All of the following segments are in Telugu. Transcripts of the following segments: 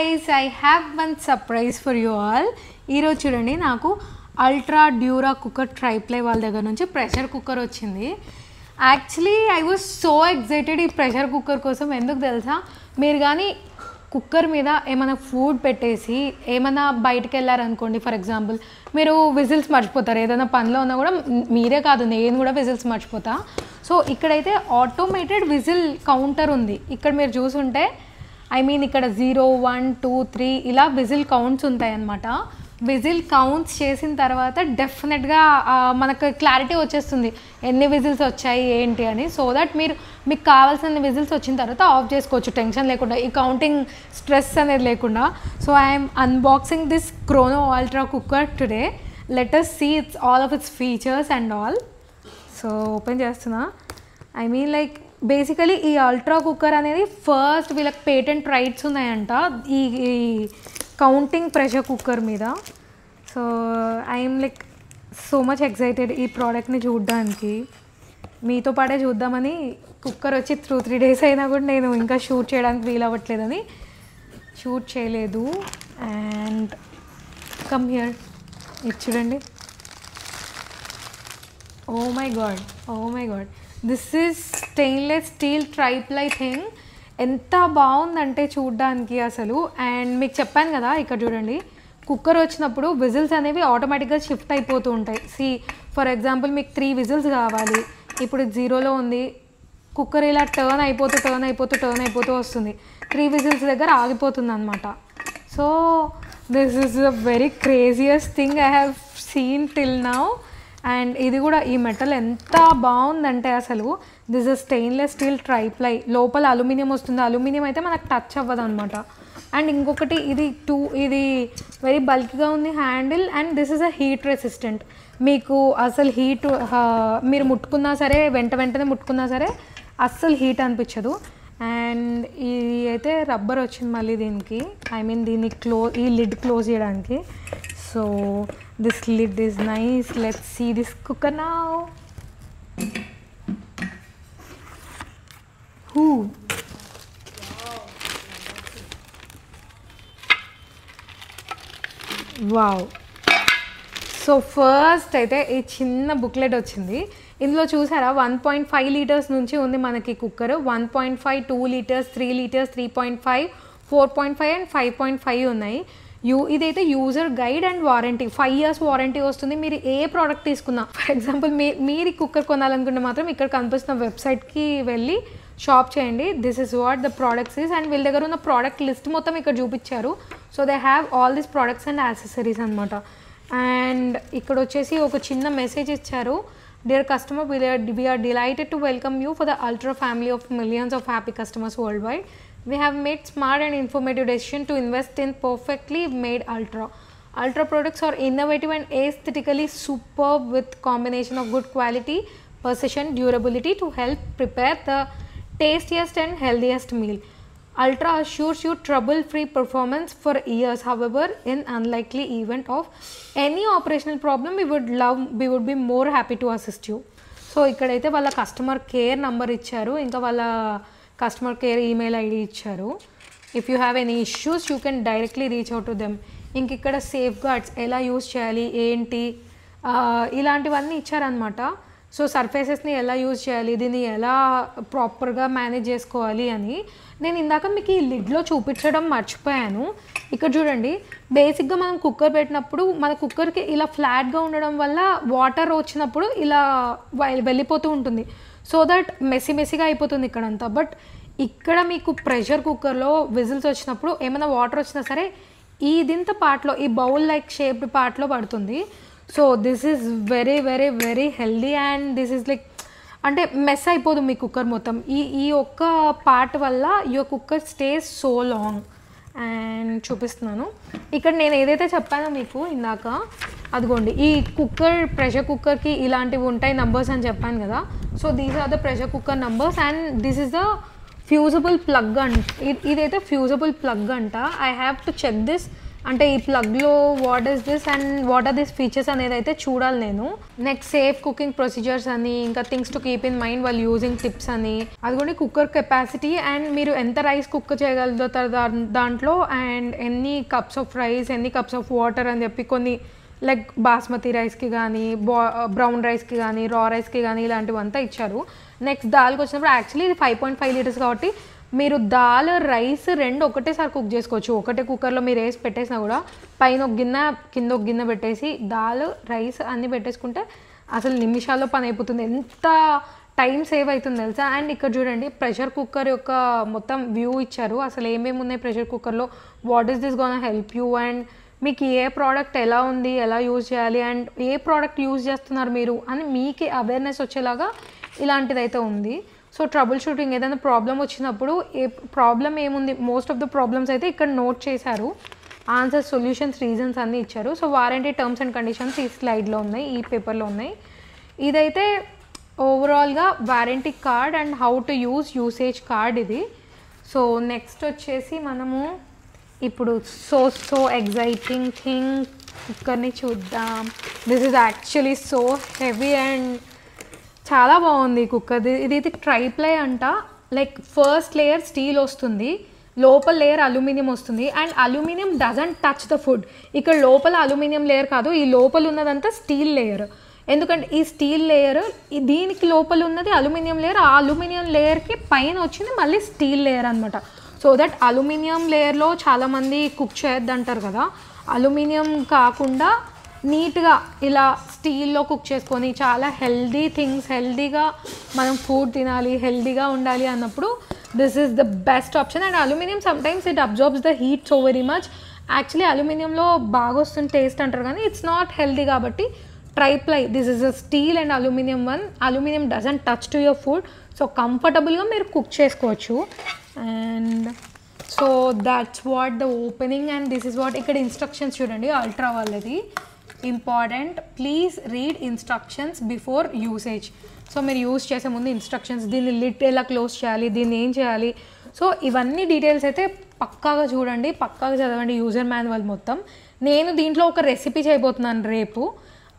guys, I have one surprise for you all. ఈరోజు చూడండి నాకు అల్ట్రా డ్యూరా కుక్కర్ ట్రైప్లై వాళ్ళ దగ్గర నుంచి ప్రెషర్ కుక్కర్ వచ్చింది. Actually I was so excited ఈ ప్రెషర్ కుక్కర్ కోసం. ఎందుకు తెలుసా, మీరు కానీ కుక్కర్ మీద ఏమైనా ఫుడ్ పెట్టేసి ఏమైనా బయటకు వెళ్ళారనుకోండి, ఫర్ ఎగ్జాంపుల్ మీరు విజిల్స్ మర్చిపోతారు, ఏదైనా పనిలో ఉన్నా కూడా మీరే కాదు నేను కూడా విజిల్స్ మర్చిపోతా. సో ఇక్కడైతే ఆటోమేటెడ్ విజిల్ కౌంటర్ ఉంది. ఇక్కడ మీరు చూసుంటే ఇక్కడ 0, 1, 2, 3 ఇలా విజిల్ కౌంట్స్ ఉంటాయి అన్నమాట. విజిల్ కౌంట్స్ చేసిన తర్వాత డెఫినెట్గా మనకు క్లారిటీ వచ్చేస్తుంది ఎన్ని విజిల్స్ వచ్చాయి ఏంటి అని. సో దట్ మీకు కావాల్సిన విజిల్స్ వచ్చిన తర్వాత ఆఫ్ చేసుకోవచ్చు టెన్షన్ లేకుండా, ఈ కౌంటింగ్ స్ట్రెస్ అనేది లేకుండా. So I'm unboxing this క్రోనో ultra cooker today. Let us see all of its features and all. So open చేస్తున్నా. బేసికలీ ఈ అల్ట్రా కుక్కర్ అనేది ఫస్ట్ వీళ్ళకి పేటెంట్ రైట్స్ ఉన్నాయంట ఈ కౌంటింగ్ ప్రెషర్ కుక్కర్ మీద. So I'm so much excited ఈ ప్రోడక్ట్ని చూడడానికి. మీతో పాటే చూద్దామని, కుక్కర్ వచ్చి 2-3 days అయినా కూడా నేను ఇంకా షూట్ చేయడానికి వీలు అవ్వట్లేదని షూట్ చేయలేదు. అండ్ కమ్ హియర్, ఇది చూడండి. Oh my God, this is stainless steel triply thing. ఎంత బాగుందంటే చూడ్డానికి అసలు. అండ్ మీకు చెప్పాను కదా, ఇక్కడ చూడండి కుక్కర్ వచ్చినప్పుడు విజిల్స్ అనేవి ఆటోమేటిక్గా షిఫ్ట్ అయిపోతూ ఉంటాయి. ఫర్ ఎగ్జాంపుల్ మీకు 3 విజిల్స్ కావాలి, ఇప్పుడు 0లో ఉంది, కుక్కర్ ఇలా టర్న్ అయిపోతూ వస్తుంది. 3 విజిల్స్ దగ్గర ఆగిపోతుంది అనమాట. So this is the very craziest thing I have seen till now. And ఇది కూడా ఈ మెటల్ ఎంత బాగుందంటే అసలు, this is stainless steel triply, లోపల అల్యూమినియం వస్తుంది. అల్యూమినియం అయితే మనకు టచ్ అవ్వదు అనమాట. అండ్ ఇంకొకటి ఇది వెరీ బల్క్గా ఉంది handle. And this is a heat resistant. మీకు అసలు హీట్ మీరు ముట్టుకున్నా సరే, వెంటనే ముట్టుకున్నా సరే అస్సలు హీట్ అనిపించదు. అండ్ ఇది అయితే రబ్బర్ వచ్చింది మళ్ళీ దీనికి, దీన్ని ఈ లిడ్ క్లోజ్ చేయడానికి. So this lid is nice. Let's see this cooker now. Wow. So first అయితే ఈ చిన్న బుక్లెట్ వచ్చింది. ఇందులో చూసారా 1.5 liters నుంచి ఉంది మనకి కుక్కర్. 1.5, 2 liters, 3 liters, 3.5, 4.5 అండ్ 5.5 ఉన్నాయి. ఇదైతే user guide and warranty, 5 years warranty వస్తుంది. మీరు ఏ ప్రోడక్ట్ తీసుకున్నా, ఫర్ ఎగ్జాంపుల్ మీరు కుక్కర్ కొనాలనుకుంటే మాత్రం ఇక్కడ కనిపిస్తున్న వెబ్సైట్కి వెళ్ళి షాప్ చేయండి. This is what the products is. And వీళ్ళ దగ్గర ఉన్న ప్రోడక్ట్ లిస్ట్ మొత్తం ఇక్కడ చూపించారు. So they have all this products and accessories అనమాట. అండ్ ఇక్కడ వచ్చేసి ఒక చిన్న మెసేజ్ ఇచ్చారు. Dear customer, we are delighted to welcome you for the Ultra family of millions of happy customers worldwide. We have made smart and informative decision to invest in perfectly made Ultra. Ultra products are innovative and aesthetically superb with combination of good quality, precision, durability to help prepare the tastiest and healthiest meal. Ultra assures you trouble-free performance for years. However, in unlikely event of any operational problem, we would be more happy to assist you. So ikkadaithe valla customer care number icharu, inka valla customer care email ID ఇచ్చారు. If you have any issues you can directly reach out to them. ఇంక ఇక్కడ సేఫ్ గార్డ్స్ ఎలా యూజ్ చేయాలి ఏంటి ఇలాంటివన్నీ ఇచ్చారనమాట. సో సర్ఫేసెస్ని ఎలా యూజ్ చేయాలి, దీన్ని ఎలా ప్రాపర్గా మేనేజ్ చేసుకోవాలి అని. నేను ఇందాక మీకు ఈ లిడ్లో చూపించడం మర్చిపోయాను. ఇక్కడ చూడండి, బేసిక్గా మనం కుక్కర్ పెట్టినప్పుడు మన కుక్కర్కి ఇలా ఫ్లాట్గా ఉండడం వల్ల వాటర్ వచ్చినప్పుడు ఇలా వెళ్ళిపోతూ ఉంటుంది. సో దట్ మెస్సీగా అయిపోతుంది ఇక్కడంతా. బట్ ఇక్కడ మీకు ప్రెషర్ కుక్కర్లో విజిల్స్ వచ్చినప్పుడు ఏమైనా వాటర్ వచ్చినా సరే దీంతో పార్ట్లో, ఈ బౌల్ లైక్ షేప్డ్ పార్ట్లో పడుతుంది. So this is very very very healthy. And this is అంటే మెస్ అయిపోదు మీ కుక్కర్ మొత్తం. ఈ ఒక్క పార్ట్ వల్ల your cooker stays so long. And చూపిస్తున్నాను ఇక్కడ నేను ఏదైతే చెప్పానో మీకు ఇందాక, అదిగోండి ఈ ప్రెషర్ కుక్కర్కి ఇలాంటివి ఉంటాయి నంబర్స్ అని చెప్పాను కదా. So these are the pressure cooker numbers. And this is the fusible plug ఇదైతే ఫ్యూజబుల్ ప్లగ్ అంట. I have to check this అంటే ఈ ప్లగ్లో what is this and what are this features అనేది అయితే చూడాలి నేను. నెక్స్ట్ సేఫ్ కుకింగ్ ప్రొసీజర్స్ అని, ఇంకా things to keep in mind వాళ్ళు యూజింగ్ టిప్స్ అని, అది కూడా కుక్కర్ కెపాసిటీ అండ్ మీరు ఎంత రైస్ కుక్ చేయగలుగుతారు దాంట్లో, అండ్ ఎన్ని కప్స్ ఆఫ్ రైస్, ఎన్ని కప్స్ ఆఫ్ వాటర్ అని చెప్పి కొన్ని లైక్ బాస్మతి రైస్కి కానీ, బ్రౌన్ రైస్కి కానీ, రా రైస్కి కానీ ఇలాంటివంతా ఇచ్చారు. నెక్స్ట్ దాల్కి వచ్చినప్పుడు యాక్చువల్లీ ఇది 5.5 లీటర్స్ కాబట్టి మీరు దాల్ రైస్ రెండు ఒకటేసారి కుక్ చేసుకోవచ్చు. ఒకటే కుక్కర్లో మీరు వేసి పెట్టేసినా కూడా పైన ఒక గిన్నె కింద ఒక గిన్నె పెట్టేసి దాల్ రైస్ అన్నీ పెట్టేసుకుంటే అసలు నిమిషాల్లో పని అయిపోతుంది. ఎంత టైం సేవ్ అవుతుంది తెలుసా. అండ్ ఇక్కడ చూడండి ప్రెషర్ కుక్కర్ యొక్క మొత్తం వ్యూ ఇచ్చారు. అసలు ఏమేమి ఉన్నాయి ప్రెషర్ కుక్కర్లో, what is this gonna help you, and మీకు ఏ ప్రోడక్ట్ ఎలా ఉంది, ఎలా యూజ్ చేయాలి, అండ్ ఏ ప్రోడక్ట్ యూజ్ చేస్తున్నారు మీరు అని మీకే అవేర్నెస్ వచ్చేలాగా ఇలాంటిదైతే ఉంది. సో ట్రబుల్ షూటింగ్ ఏదైనా ప్రాబ్లం వచ్చినప్పుడు ఏ ప్రాబ్లం ఏముంది, మోస్ట్ ఆఫ్ ద ప్రాబ్లమ్స్ అయితే ఇక్కడ నోట్ చేశారు, ఆన్సర్స్, సొల్యూషన్స్, రీజన్స్ అన్నీ ఇచ్చారు. So warranty terms and conditions ఈ స్లైడ్లో ఉన్నాయి, ఈ పేపర్లో ఉన్నాయి. ఇదైతే ఓవరాల్గా warranty card and how to usage card ఇది. సో నెక్స్ట్ వచ్చేసి మనము ఇప్పుడు సో ఎగ్జైటింగ్ థింగ్ కుక్కర్ని చూద్దాం. This is actually so heavy and చాలా బాగుంది కుక్కర్. ఇది ట్రైప్లై అంట. లైక్ ఫస్ట్ లేయర్ స్టీల్ వస్తుంది, లోపల లేయర్ అల్యూమినియం వస్తుంది, and aluminium doesn't touch the food. ఇక్కడ లోపల అల్యూమినియం లేయర్ కాదు, ఈ లోపల ఉన్నదంతా స్టీల్ లేయర్. ఎందుకంటే ఈ స్టీల్ లేయర్ దీనికి లోపల ఉన్నది అల్యూమినియం లేయర్, ఆ అల్యూమినియం లేయర్కి పైన వచ్చింది మళ్ళీ స్టీల్ లేయర్ అనమాట. సో దట్ అల్యూమినియం లేయర్లో చాలామంది కుక్ చేయొద్దు అంటారు కదా, అల్యూమినియం కాకుండా నీట్గా ఇలా స్టీల్లో కుక్ చేసుకొని చాలా హెల్దీ థింగ్స్, హెల్దీగా మనం ఫుడ్ తినాలి, హెల్దీగా ఉండాలి అన్నప్పుడు this is the best option. And aluminium sometimes it absorbs the heat so very much. Actually అల్యూమినియంలో బాగా వస్తుంది టేస్ట్ అంటారు కానీ ఇట్స్ నాట్ హెల్దీ కాబట్టి triply, this is a steel and aluminium one. Aluminium doesn't touch to your food, so కంఫర్టబుల్గా మీరు కుక్ చేసుకోవచ్చు. And so that's what the opening and this is what. ఇక్కడ ఇన్స్ట్రక్షన్స్ చూడండి, అల్ట్రా వాళ్ళది important, please read instructions before usage. So మీరు యూజ్ చేసే ముందు ఇన్స్ట్రక్షన్స్, దీన్ని లిట్ ఎలా క్లోజ్ చేయాలి, దీన్ని ఏం చేయాలి, సో ఇవన్నీ డీటెయిల్స్ అయితే పక్కాగా చూడండి, పక్కాగా చదవండి యూజర్ మాన్యువల్ మొత్తం. నేను దీంట్లో ఒక రెసిపీ చేయబోతున్నాను రేపు,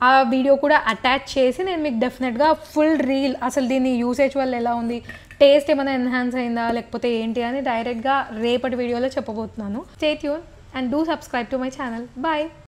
ఆ వీడియో కూడా అటాచ్ చేసి నేను మీకు డెఫినెట్గా ఫుల్ రీల్ అసలు దీన్ని యూసేజ్ వల్ల ఎలా ఉంది, టేస్ట్ ఏమైనా ఎన్హాన్స్ అయిందా లేకపోతే ఏంటి అని డైరెక్ట్గా రేపటి వీడియోలో చెప్పబోతున్నాను. Stay tune and do subscribe to my channel. Bye.